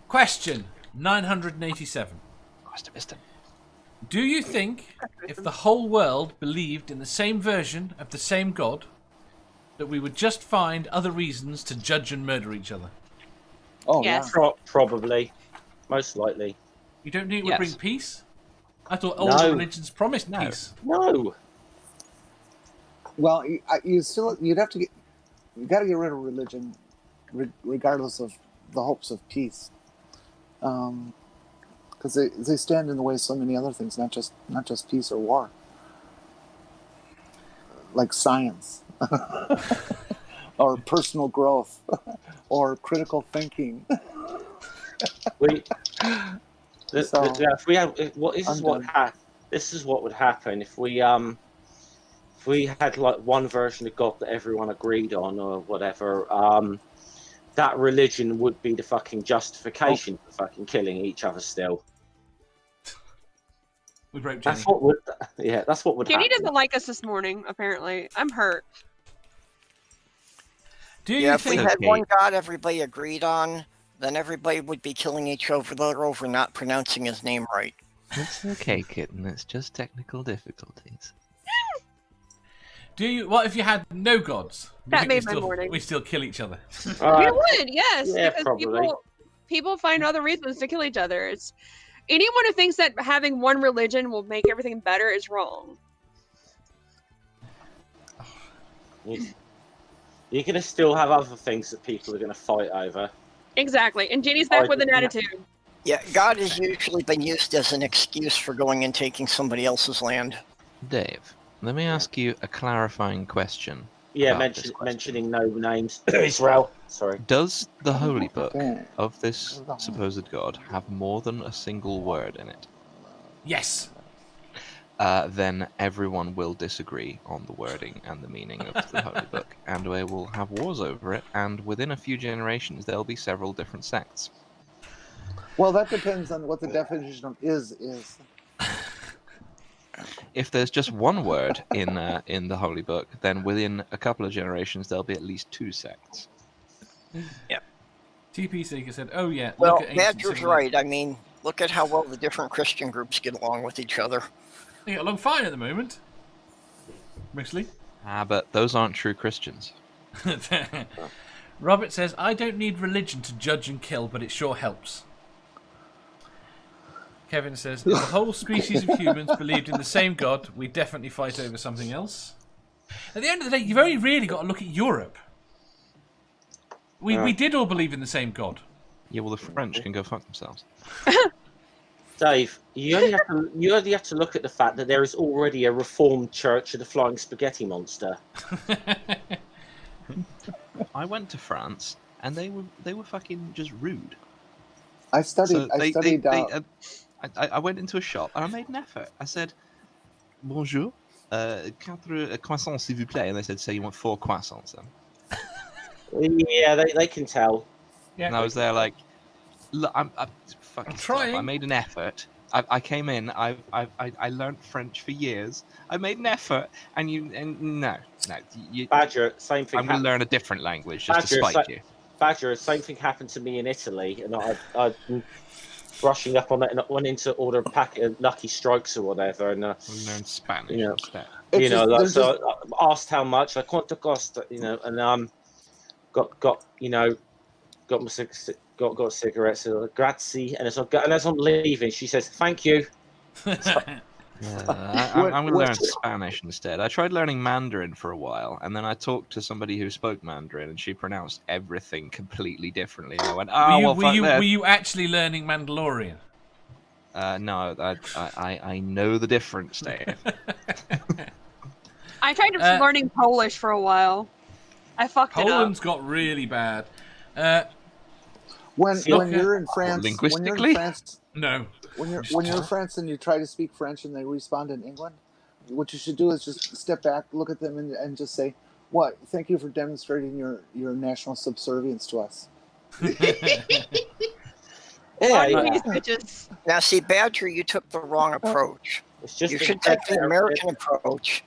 Question 987. Do you think if the whole world believed in the same version of the same God, that we would just find other reasons to judge and murder each other? Oh, Yes. yeah. Probably. Most likely. You don't think it would bring peace? I thought all No. the religions promised peace. No. Well, you got to get rid of religion, regardless of the hopes of peace, because they stand in the way of so many other things, not just peace or war, like science, or personal growth, or critical thinking. This is what would happen if we had like one version of God that everyone agreed on or whatever. That religion would be the fucking justification for fucking killing each other still. We broke Jenny. That's what would Jenny happen. doesn't like us this morning, apparently. I'm hurt. If we had one God everybody agreed on, then everybody would be killing each other over not pronouncing his name right. It's okay, kitten. It's just technical difficulties. What if you had no gods? That made my morning. We still kill each other. We would, yes. Yeah, because probably. people find other reasons to kill each other. It's anyone who thinks that having one religion will make everything better is wrong. You're gonna still have other things that people are gonna fight over. Exactly, and Jenny's back with an attitude. Yeah, God has usually been used as an excuse for going and taking somebody else's land. Dave, let me ask you a clarifying question. Yeah, about this question. mentioning no names. Israel. Sorry. Does the Holy Book of this supposed God have more than a single word in it? Yes. Then everyone will disagree on the wording and the meaning of the Holy Book, and we will have wars over it, and within a few generations there'll be several different sects. Well, that depends on what the definition of is. If there's just one word in the Holy Book, then within a couple of generations there'll be at least two sects. Yeah. TP Seeker said, "Oh yeah." Well, Badger's right. I mean, look at how well the different Christian groups get along with each other. They get along fine at the moment. Mostly. But those aren't true Christians. Robert says, "I don't need religion to judge and kill, but it sure helps." Kevin says, if the whole species of humans believed in the same God, we'd definitely fight over something else. At the end of the day, you've only really got to look at Europe. We did all believe in the same God. Yeah, well, the French can go fuck themselves. Dave, you only have to look at the fact that there is already a Reformed Church of the Flying Spaghetti Monster. I went to France, and they were fucking just rude. I studied. I went into a shop and I made an effort. I said, "Bonjour, 4 croissants s'il vous plaît," and they said, "So you want 4 croissants then?" Yeah, they can tell. Yeah. And I was there like, "Look, I'm fucking trying. I made an effort. I came in. I learned French for years. I made an effort, and no. Badger, same thing. I'm going to learn a different language just to spite you." Badger, same thing happened to me in Italy, and I brushing up on that, and I went in to order a packet of Lucky Strikes or whatever, and learned Spanish instead. I asked how much. I quanto costa, and got a cigarette. So grazie, and as I'm leaving, she says thank you. I'm going to learn Spanish instead. I tried learning Mandarin for a while, and then I talked to somebody who spoke Mandarin, and she pronounced everything completely differently. And I went, were you actually learning Mandalorian? No, I know the difference, Dave. I tried learning Polish for a while. I fucked it up. Poland's got really bad. When you're in France, linguistically, no. When you're in France and you try to speak French and they respond in England, what you should do is just step back, look at them, and just say, "What? Thank you for demonstrating your national subservience to us." Now, see, Badger, you took the wrong approach. You should take the American approach.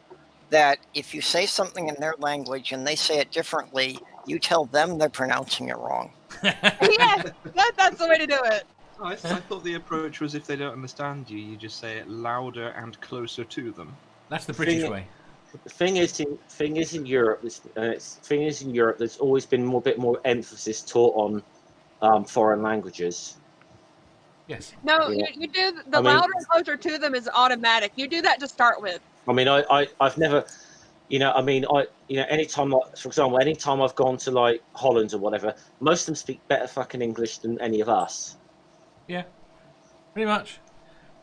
That if you say something in their language and they say it differently, you tell them they're pronouncing it wrong. Yes, that's the way to do it. I thought the approach was if they don't understand you, you just say it louder and closer to them. That's the British way. The thing is in Europe. There's always been a bit more emphasis taught on foreign languages. Yes. No, you do the louder and closer to them is automatic. You do that to start with. I mean, I've never, anytime, for example, anytime I've gone to like Holland or whatever, most of them speak better fucking English than any of us. Yeah, pretty much.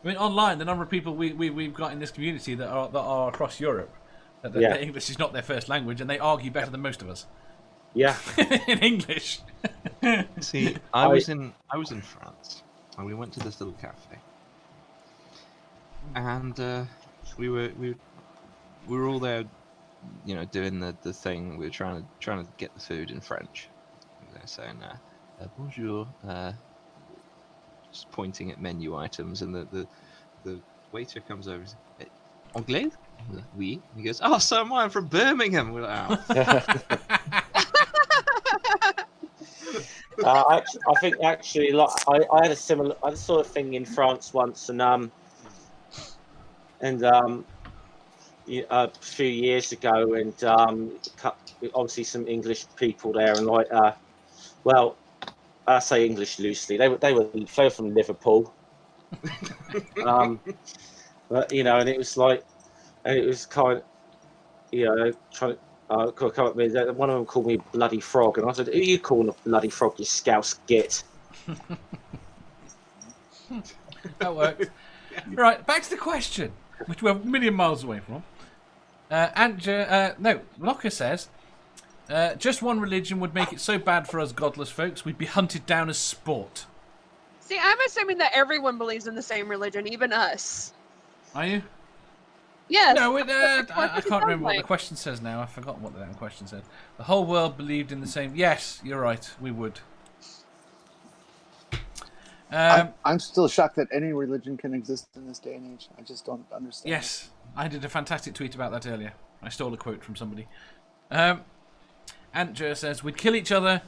I mean, online, the number of people we've got in this community that are across Europe, that English is not their first language, and they argue better than most of us. Yeah. In English. See, I was in France, and we went to this little cafe, and we were all there, doing the thing. We were trying to get the food in French. They're saying, "Bonjour," just pointing at menu items, and the waiter comes over and says, "Anglais?" Oui. He goes, "Oh, so am I. I'm from Birmingham." We're like, "Oh." I think actually, like, I had a sort of thing in France once, and a few years ago, and obviously some English people there, and like, well, I say English loosely. They were from Liverpool, but and it was like, and it was kind of, trying to. Come up with one of them called me bloody frog, and I said, "Who are you calling a bloody frog, you scouse git?" That worked. Right, back to the question, which we're a million miles away from. Locker says, just one religion would make it so bad for us godless folks, we'd be hunted down as sport. See, I'm assuming that everyone believes in the same religion, even us. Are you? Yes. No, I can't remember what the question says now. I forgot what the question said. The whole world believed in the same. Yes, you're right. We would. I'm still shocked that any religion can exist in this day and age. I just don't understand. Yes, I did a fantastic tweet about that earlier. I stole a quote from somebody. Antjer says, we'd kill each other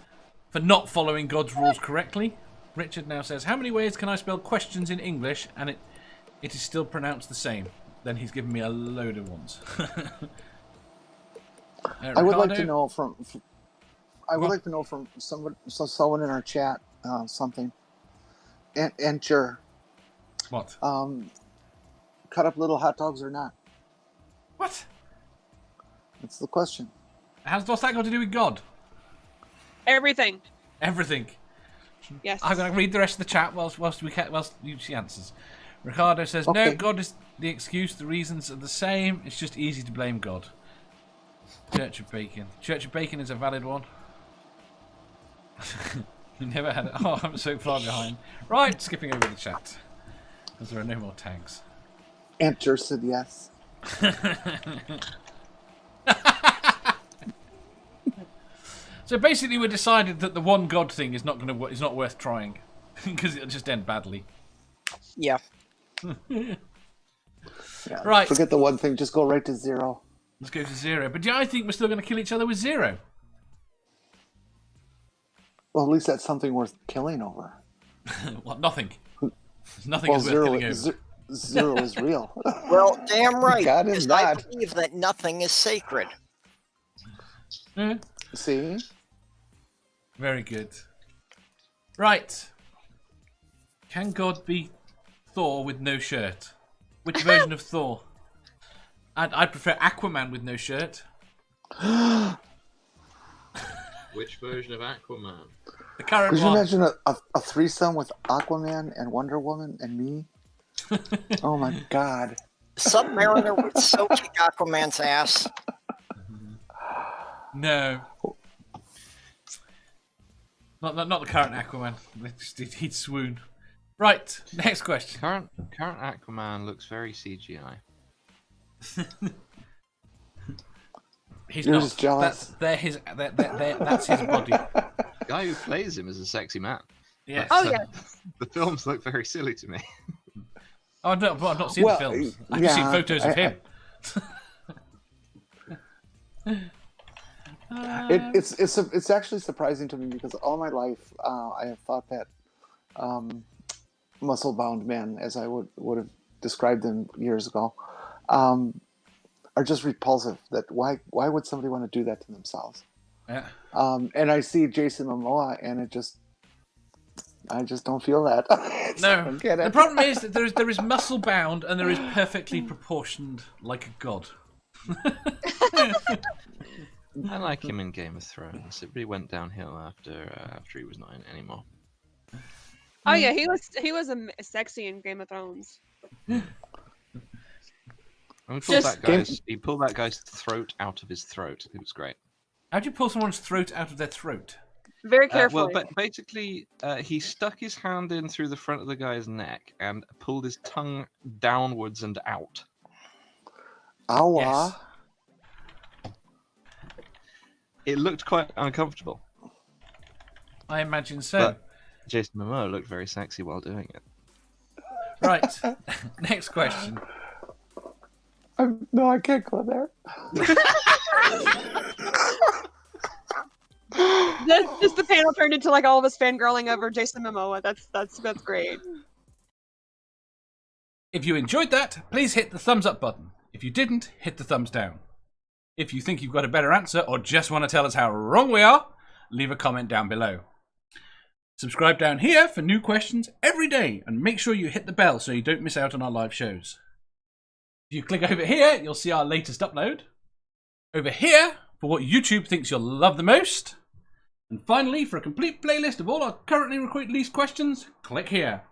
for not following God's rules correctly. Richard now says, how many ways can I spell questions in English and it is still pronounced the same? Then he's given me a load of ones. I would like to know from someone in our chat something. And sure. What? Cut up little hot dogs or not? What? That's the question. What's that got to do with God? Everything. Everything. Yes. I'm going to read the rest of the chat whilst she answers. Ricardo says, okay. No, God is the excuse. The reasons are the same. It's just easy to blame God. Church of Bacon. Church of Bacon is a valid one. You never had it. Oh, I'm so far behind. Right, skipping over the chat. Because there are no more tags. Enter said yes. So basically we decided that the one God thing is not worth trying. Because it'll just end badly. Yeah. Yeah. Right. Forget the one thing. Just go right to 0. Let's go to 0. But I think we're still going to kill each other with 0. Well, at least that's something worth killing over. What? Nothing. Nothing is worth killing over. 0 is real. Well, damn right. God is I not. believe that nothing is sacred. See? Very good. Right. Can God be Thor with no shirt? Which version of Thor? I'd prefer Aquaman with no shirt. Which version of Aquaman? The current Could you one. imagine a threesome with Aquaman and Wonder Woman and me? Oh my God. Submariner would so kick Aquaman's ass. No. Not the current Aquaman. He'd swoon. Right, next question. Current Aquaman looks very CGI. He's You're not. just jealous. That's his body. The guy who plays him is a sexy man. Yeah. Oh, yeah. The films look very silly to me. Oh, no, I've not seen the films. I've seen photos of him. It's actually surprising to me because all my life I have thought that muscle-bound men, as I would have described them years ago, are just repulsive. That why would somebody want to do that to themselves? Yeah. And I see Jason Momoa, and I just don't feel that. No, I don't get it. the problem is that there is muscle bound and there is perfectly proportioned like a god. I like him in Game of Thrones. It really went downhill after he was not in it anymore. Oh yeah, he was sexy in Game of Thrones. And he pulled that guy's throat out of his throat. It was great. How'd you pull someone's throat out of their throat? Very carefully. Well, but basically, he stuck his hand in through the front of the guy's neck and pulled his tongue downwards and out. Awa. Yes. It looked quite uncomfortable. I imagine so. But Jason Momoa looked very sexy while doing it. Right. Next question. No, I can't go there. Just the panel turned into like all of us fangirling over Jason Momoa. That's great. If you enjoyed that, please hit the thumbs up button. If you didn't, hit the thumbs down. If you think you've got a better answer or just want to tell us how wrong we are, leave a comment down below. Subscribe down here for new questions every day and make sure you hit the bell so you don't miss out on our live shows. If you click over here, you'll see our latest upload. Over here, for what YouTube thinks you'll love the most. And finally, for a complete playlist of all our currently released questions, click here.